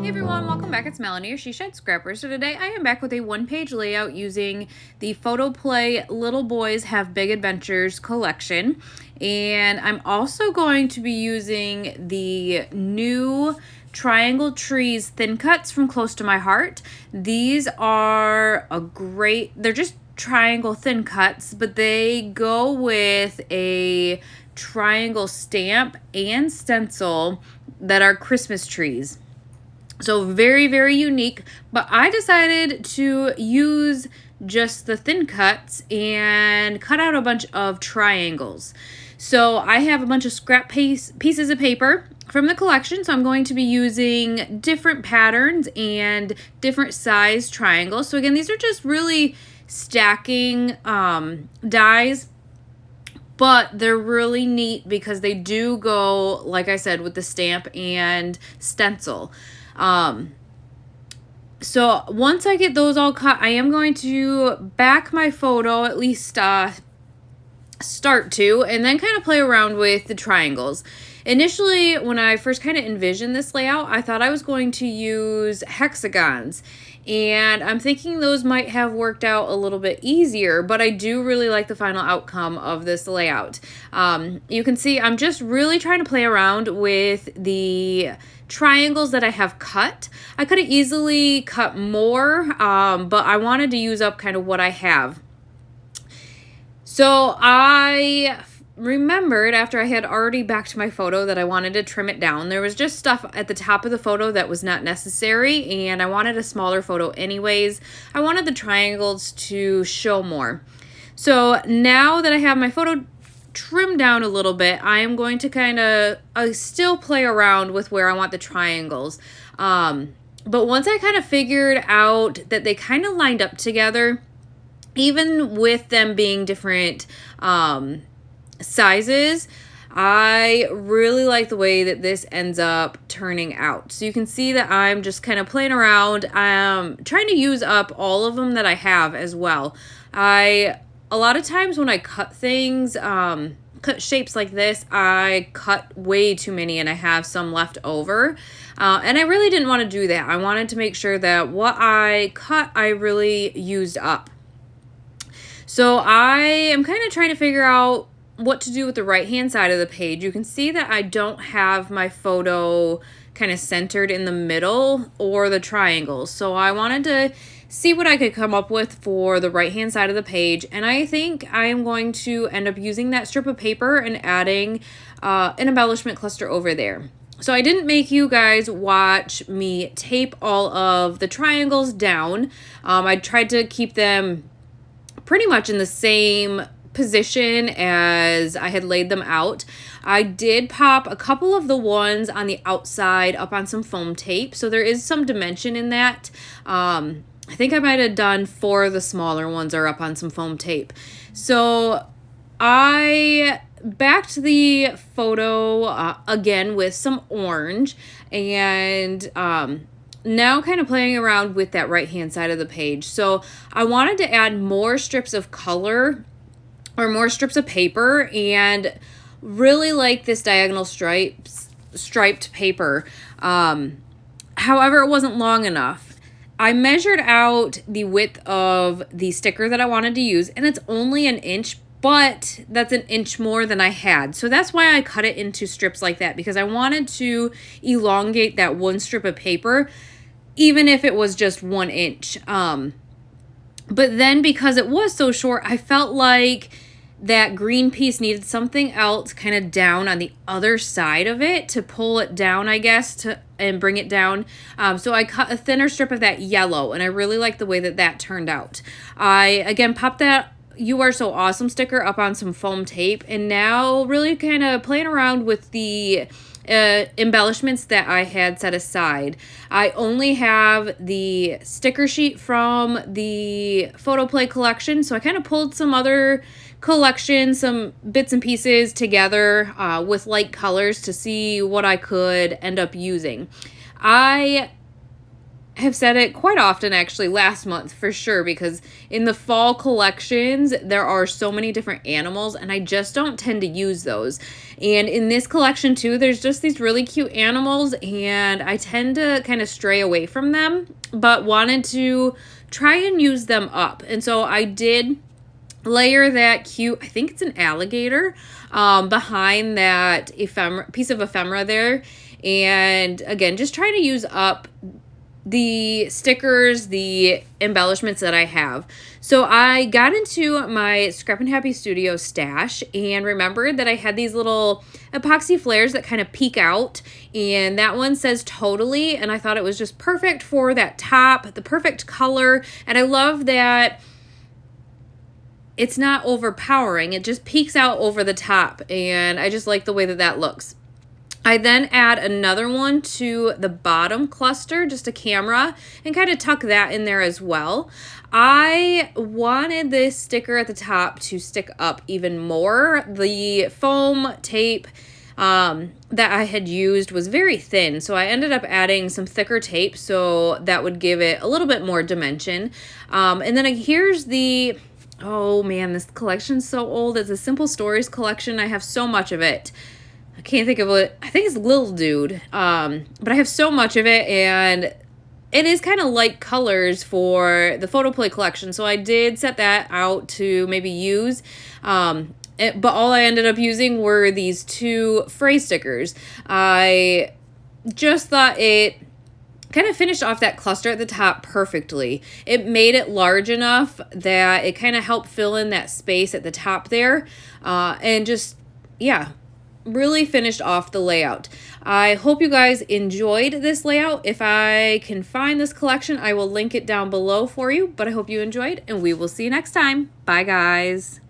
Hey everyone, welcome back. It's Melanie, your She Shed Scrapper. So today I am back with a one-page layout using the Photoplay Little Boys Have Big Adventures collection. And I'm also going to be using the new Triangle Trees thin cuts from Close to My Heart. These are they're just triangle thin cuts, but they go with a triangle stamp and stencil that are Christmas trees. So very, very unique, but I decided to use just the thin cuts and cut out a bunch of triangles. So I have a bunch of pieces of paper from the collection, so I'm going to be using different patterns and different size triangles. So again, these are just really stacking dies, but they're really neat because they do go, like I said, with the stamp and stencil. So once I get those all cut, I am going to back my photo, at least start to, and then kind of play around with the triangles. Initially, when I first kind of envisioned this layout, I thought I was going to use hexagons, and I'm thinking those might have worked out a little bit easier, but I do really like the final outcome of this layout. You can see I'm just really trying to play around with the triangles that I have cut. I could have easily cut more, but I wanted to use up kind of what I have. So I remembered after I had already backed my photo that I wanted to trim it down. There was just stuff at the top of the photo that was not necessary, and I wanted a smaller photo anyways. I wanted the triangles to show more. So now that I have my photo trimmed down a little bit, I am going to kind of still play around with where I want the triangles. But once I kind of figured out that they kind of lined up together, even with them being different sizes, I really like the way that this ends up turning out. So you can see that I'm just kind of playing around, trying to use up all of them that I have as well. A lot of times when I cut things, cut shapes like this, I cut way too many and I have some left over. And I really didn't want to do that. I wanted to make sure that what I cut, I really used up. So I am kind of trying to figure out what to do with the right-hand side of the page. You can see that I don't have my photo kind of centered in the middle or the triangles. So I wanted to see what I could come up with for the right-hand side of the page. And I think I am going to end up using that strip of paper and adding an embellishment cluster over there. So I didn't make you guys watch me tape all of the triangles down. I tried to keep them pretty much in the same position as I had laid them out. I did pop a couple of the ones on the outside up on some foam tape, so there is some dimension in that. I think I might have done 4 of the smaller ones are up on some foam tape. So I backed the photo again with some orange, and now kind of playing around with that right-hand side of the page. So I wanted to add more strips of color or more strips of paper, and really like this diagonal striped paper. However, it wasn't long enough. I measured out the width of the sticker that I wanted to use, and it's only 1 inch, but that's 1 inch more than I had. So that's why I cut it into strips like that, because I wanted to elongate that one strip of paper, even if it was just 1 inch. But then because it was so short, I felt like that green piece needed something else kind of down on the other side of it to pull it down, I guess, and bring it down. So I cut a thinner strip of that yellow, and I really like the way that that turned out. I, again, popped that "You Are So Awesome" sticker up on some foam tape, and now really kind of playing around with the embellishments that I had set aside. I only have the sticker sheet from the Photoplay collection, so I kind of pulled some other collections, some bits and pieces together with light colors to see what I could end up using. I have said it quite often, actually, last month for sure, because in the fall collections, there are so many different animals, and I just don't tend to use those. And in this collection, too, there's just these really cute animals, and I tend to kind of stray away from them, but wanted to try and use them up. And so I did layer that cute, I think it's an alligator, behind that piece of ephemera there. And again, just trying to use up the stickers, the embellishments that I have. So I got into my Scrap and Happy Studio stash and remembered that I had these little epoxy flares that kind of peek out, and that one says Totally, and I thought it was just perfect for that top, the perfect color, and I love that it's not overpowering. It just peeks out over the top, and I just like the way that that looks. I then add another one to the bottom cluster, just a camera, and kind of tuck that in there as well. I wanted this sticker at the top to stick up even more. The foam tape that I had used was very thin, so I ended up adding some thicker tape so that would give it a little bit more dimension. And then here's the... Oh man, this collection's so old. It's a Simple Stories collection. I have so much of it. I can't think of what, I think it's Little Dude. But I have so much of it, and it is kind of light colors for the Photoplay collection. So I did set that out to maybe use. But all I ended up using were these two phrase stickers. I just thought it kind of finished off that cluster at the top perfectly. It made it large enough that it kind of helped fill in that space at the top there. And just, yeah, really finished off the layout. I hope you guys enjoyed this layout. If I can find this collection, I will link it down below for you. But I hope you enjoyed, and we will see you next time. Bye, guys.